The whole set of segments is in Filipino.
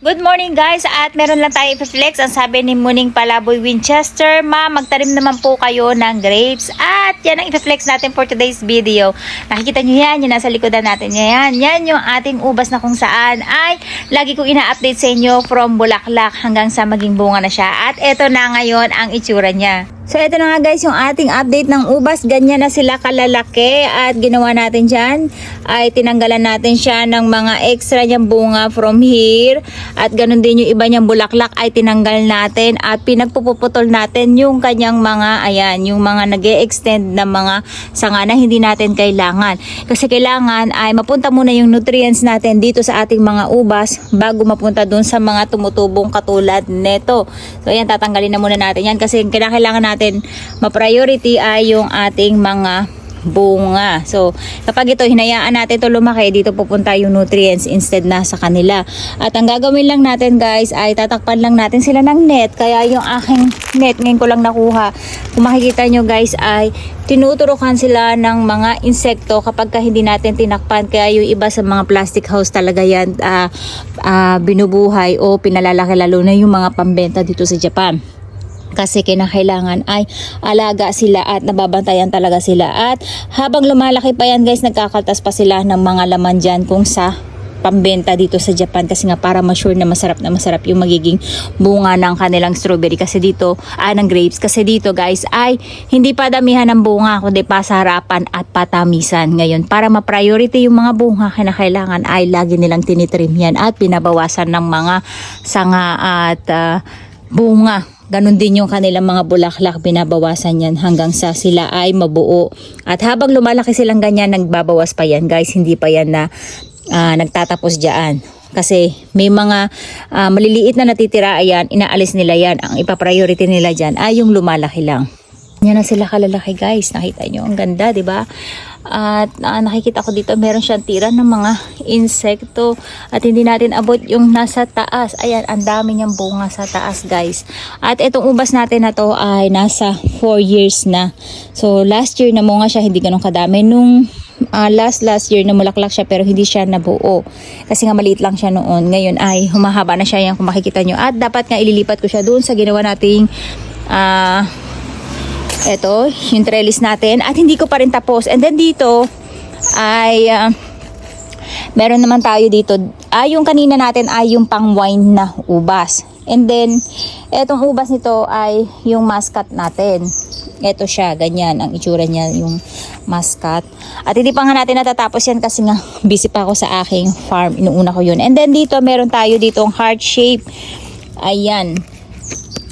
Good morning guys, at meron lang tayo i-flex. Ang sabi ni Muning Palaboy Winchester, ma, magtanim naman po kayo ng grapes. At yan ang i-flex natin for today's video. Nakikita nyo yan, yung nasa likodan natin. Yan yung ating ubas na kung saan ay lagi kong ina-update sa inyo from bulaklak hanggang sa maging bunga na siya. At eto na ngayon ang itsura niya. So eto na nga guys yung ating update ng ubas. Ganyan na sila kalalaki at ginawa natin dyan ay tinanggalan natin siya ng mga extra niyang bunga from here. At ganun din yung iba niyang bulaklak ay tinanggal natin at pinagpuputol natin yung kanyang mga, ayan, yung mga nag-e-extend na mga sanga na hindi natin kailangan. Kasi kailangan ay mapunta muna yung nutrients natin dito sa ating mga ubas bago mapunta dun sa mga tumutubong katulad neto. So ayan, tatanggalin na muna natin yan kasi kailangan natin ma-priority ay yung ating mga bunga. So, kapag ito hinayaan natin ito lumaki, dito pupunta yung nutrients instead na sa kanila. At ang gagawin lang natin guys ay tatakpan lang natin sila ng net. Kaya yung aking net ngayon ko lang nakuha. Kung makikita nyo guys ay tinuturukan sila ng mga insekto kapag hindi natin tinakpan. Kaya yung iba sa mga plastic house talaga yan binubuhay o pinalalaki, lalo na yung mga pambenta dito sa Japan. Kasi kinakailangan ay alaga sila at nababantayan talaga sila. At habang lumalaki pa yan guys, nagkakaltas pa sila ng mga laman dyan kung sa pambenta dito sa Japan. Kasi nga para ma-sure na masarap yung magiging bunga ng kanilang strawberry. Kasi dito, ng grapes. Kasi dito guys ay hindi pa damihan ng bunga kundi pasarapan at patamisan. Ngayon, para ma-priority yung mga bunga, kinakailangan ay lagi nilang tinitrim yan at pinabawasan ng mga sanga at bunga. Ganon din yung kanilang mga bulaklak, binabawasan yan hanggang sa sila ay mabuo. At habang lumalaki silang ganyan, nagbabawas pa yan guys, hindi pa yan na nagtatapos dyan. Kasi may mga maliliit na natitira, ayan, inaalis nila yan. Ang ipapriority nila dyan ay yung lumalaki lang. Yan na sila kalalaki guys, nakita nyo, ang ganda, diba? At nakikita ko dito meron siyang tira ng mga insekto at hindi natin abot yung nasa taas. Ayan, ang dami niyang bunga sa taas guys. At itong ubas natin na to ay nasa 4 years na. So last year namunga siya, hindi ganun kadami. Nung last year namulaklak siya pero hindi siya nabuo kasi nga maliit lang siya noon. Ngayon ay humahaba na siya, yan kung makikita nyo. At dapat nga ililipat ko siya doon sa ginawa nating ito, yung trellis natin. At hindi ko pa rin tapos. And then dito ay meron naman tayo dito. Yung kanina natin ay yung pang wine na ubas. And then etong ubas nito ay yung muscat natin. Ito siya, ganyan ang itsura niya, yung muscat. At hindi pa nga natin natatapos yan kasi nga busy pa ako sa aking farm. Inuuna ko yun. And then dito meron tayo ditong heart shape. Ayan.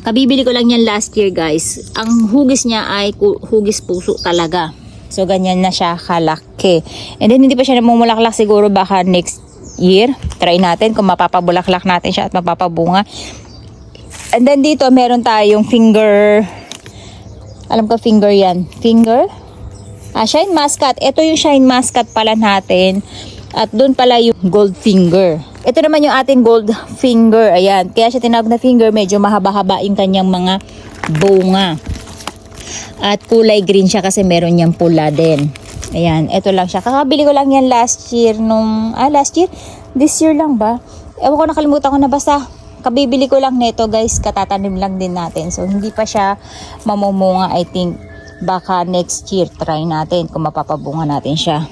Kabibili ko lang yan last year guys. Ang hugis niya ay hugis puso talaga. So ganyan na siya kalaki. And then hindi pa siya namumulaklak, siguro baka next year. Try natin kung mapapabulaklak natin siya at mapapabunga. And then dito meron tayong finger. Alam ko finger yan. Finger? Shine muscat. Ito yung shine muscat pala natin. At doon pala yung gold finger. Ito naman yung ating gold finger. Ayan. Kaya siya tinawag na finger. Medyo mahaba-haba yung kanyang mga bunga. At kulay green siya kasi meron niyang pula din. Ayan. Ito lang siya. Kakabili ko lang yan last year. Last year? This year lang ba? Ewan ko, nakalimutan ko na, basta kabibili ko lang nito guys. Katatanim lang din natin. So hindi pa siya mamumunga. I think baka next year try natin kung mapapabunga natin siya.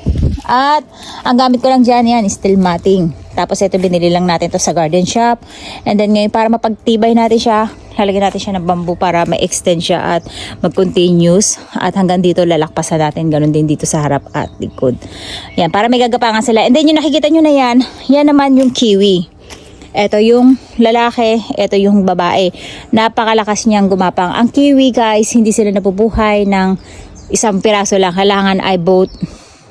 At ang gamit ko lang dyan yan, steel matting. Tapos ito binili lang natin to sa garden shop. And then ngayon para mapagtibay natin siya, lalagyan natin siya ng bamboo para ma-extend siya at mag-continuous. At hanggang dito lalakpasan natin, ganun din dito sa harap at likod. Yan, para may gagapangan sila. And then yung nakikita nyo na yan, yan naman yung kiwi. Ito yung lalaki, ito yung babae. Napakalakas niyang gumapang. Ang kiwi guys, hindi sila nabubuhay ng isang piraso lang. Kailangan ay both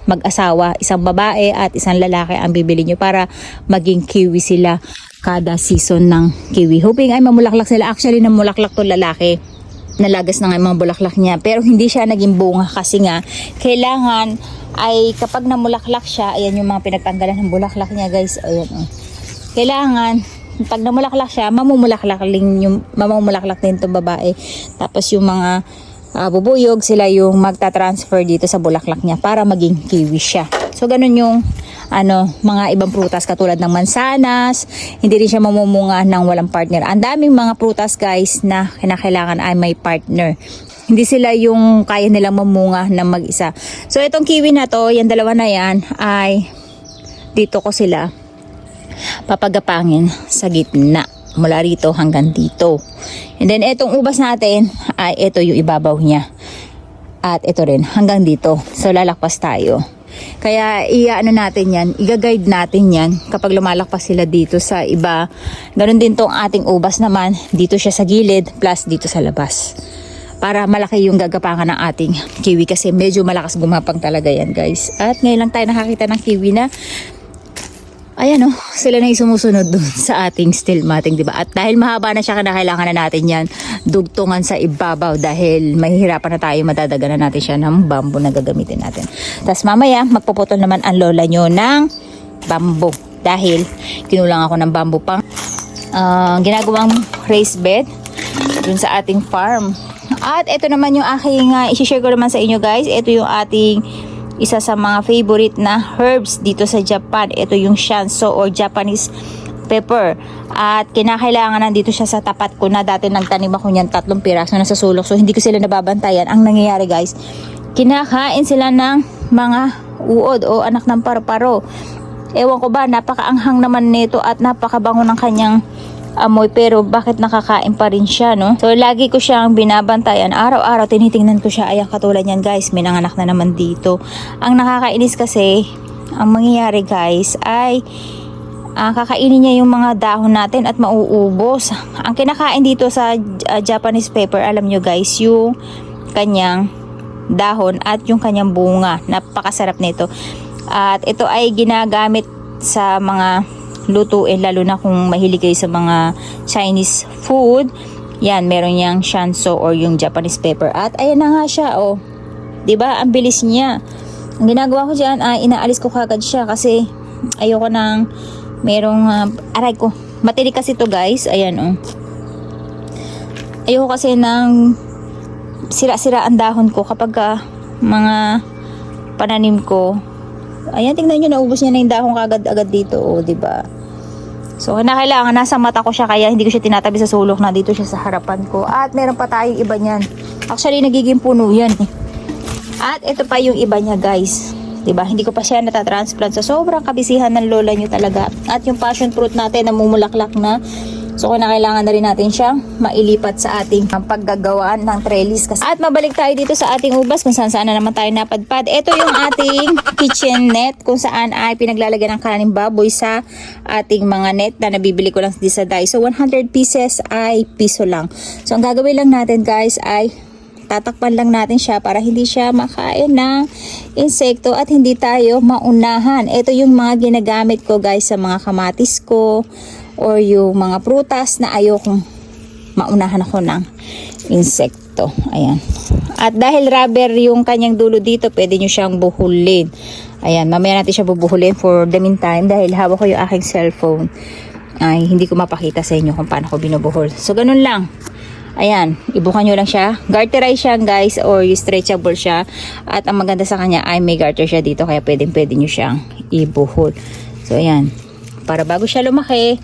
mag-asawa, isang babae at isang lalaki ang bibili nyo para maging kiwi sila kada season ng kiwi. Hoping ay mamulaklak sila. Actually, namulaklak to lalaki. Nalagas na nga yung mga bulaklak niya. Pero hindi siya naging bunga kasi nga kailangan ay kapag namulaklak siya, ayan yung mga pinagtanggalan ng bulaklak niya guys. Ayan. Kailangan pag namulaklak siya, mamumulaklak din itong babae. Tapos yung mga bubuyog, sila yung magta-transfer dito sa bulaklak niya para maging kiwi siya. So ganun yung mga ibang prutas katulad ng mansanas. Hindi rin siya mamumunga ng walang partner. Ang daming mga prutas guys na kinakailangan ay may partner. Hindi sila yung kaya nilang mamunga ng mag-isa. So itong kiwi na to, yung dalawa na yan, ay dito ko sila papagapangin sa gitna. Mula rito hanggang dito. And then itong ubas natin, ay ito yung ibabaw niya. At ito rin, hanggang dito. So lalakpas tayo. Kaya natin yan, i-guide natin yan kapag lumalakpas sila dito sa iba. Ganon din tong ating ubas naman, dito siya sa gilid plus dito sa labas. Para malaki yung gagapangan ng ating kiwi kasi medyo malakas gumapang talaga yan guys. At ngayon lang tayo nakakita ng kiwi na ayan sila na yung sumusunod dun sa ating steel matting, diba? At dahil mahaba na siya, kailangan na natin yan dugtungan sa ibabaw dahil mahihirapan na tayo, madadaganan natin siya ng bamboo na gagamitin natin. Tapos mamaya, magpuputol naman ang lola nyo ng bamboo dahil kinulang ako ng bamboo pang ginagawang raised bed dun sa ating farm. At ito naman yung aking isi-share ko naman sa inyo guys. Ito yung ating isa sa mga favorite na herbs dito sa Japan. Ito yung shanso or Japanese pepper. At kinakailangan nandito siya sa tapat ko na dati nagtanim ako niyan 3 piraso na sa sulok. So hindi ko sila nababantayan. Ang nangyayari guys, kinakain sila ng mga uod o anak ng paru-paro. Ewan ko ba, napakaanghang naman nito at napakabango ng kanyang amoy, pero bakit nakakain pa rin siya, no? So lagi ko siyang binabantayan, araw-araw tinitingnan ko siya. Ayan, katulad yan guys, may nanganak na naman dito. Ang nakakainis kasi, ang mangyayari guys ay kakainin niya yung mga dahon natin at mauubos. Ang kinakain dito sa Japanese pepper, alam nyo guys, yung kanyang dahon at yung kanyang bunga. Napakasarap nito. At ito ay ginagamit sa mga lutuin, lalo na kung mahilig kayo sa mga Chinese food. Yan, meron yang shanso or yung Japanese pepper. At ayan na nga siya, oh. 'Di ba? Ang bilis niya. Ang ginagawa ko diyan ay inaalis ko kagad siya kasi ayoko nang merong aray ko. Matinik kasi to, guys. Ayan, oh. Ayoko kasi nang sira-sira ang dahon ko kapag mga pananim ko. Ayan, tingnan nyo, naubos niya na yung dahon agad-agad dito, oh, diba? So, kailangan nasa mata ko siya, kaya hindi ko siya tinatabi sa sulok, na dito siya sa harapan ko. At meron pa tayong iba niyan. Actually, nagiging puno yan, eh. At ito pa yung iba niya, guys. Diba? Hindi ko pa siya natatransplant. So, sobrang kabisihan ng lola nyo talaga. At yung passion fruit natin, namumulaklak na. So, kailangan na rin natin siyang mailipat sa ating paggagawaan ng trellis. At mabalik tayo dito sa ating ubas kung saan na naman tayo napadpad. Ito yung ating kitchen net kung saan ay pinaglalagyan ng kalaning baboy sa ating mga net na nabibili ko lang di sa Daiso. 100 pieces ay piso lang. So, ang gagawin lang natin guys ay tatakpan lang natin siya para hindi siya makain ng insekto at hindi tayo maunahan. Ito yung mga ginagamit ko guys sa mga kamatis ko or yung mga prutas na ayokong maunahan ako ng insekto. Ayan. At dahil rubber yung kanyang dulo dito, pwede nyo siyang buhulin. Ayan, mamaya natin siya bubuhulin for the meantime dahil hawak ko yung aking cellphone. Ay, hindi ko mapakita sa inyo kung paano ko binubuhol. So, ganun lang. Ayan, ibukan nyo lang siya. Garterize siya guys or stretchable siya. At ang maganda sa kanya ay may garter siya dito kaya pwede nyo siyang ibuhol. So, ayan. Para bago siya lumaki,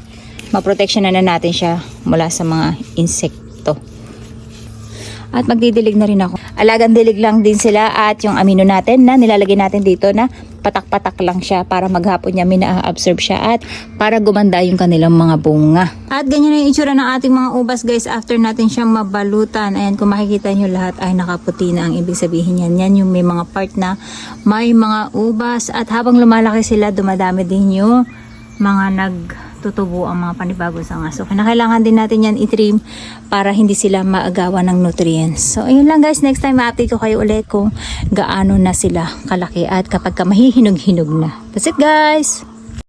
maprotection na natin siya mula sa mga insekto. At magdidilig na rin ako. Alagang dilig lang din sila at yung amino natin na nilalagay natin dito na patak-patak lang siya para maghapon niya mina-absorb siya at para gumanda yung kanilang mga bunga. At ganyan na yung itsura ng ating mga ubas guys after natin siyang mabalutan. Ayan, kung makikita nyo lahat ay nakaputi na ang ibig sabihin yan. Yan yung may mga part na may mga ubas at habang lumalaki sila dumadami din yung mga nagtutubo ang mga panibagong sanga. So, kailangan din natin yan i-trim para hindi sila maagawan ng nutrients. So, ayun lang guys. Next time, ma-update ko kayo ulit kung gaano na sila kalaki at kapag ka mahihinog-hinog na. That's it guys!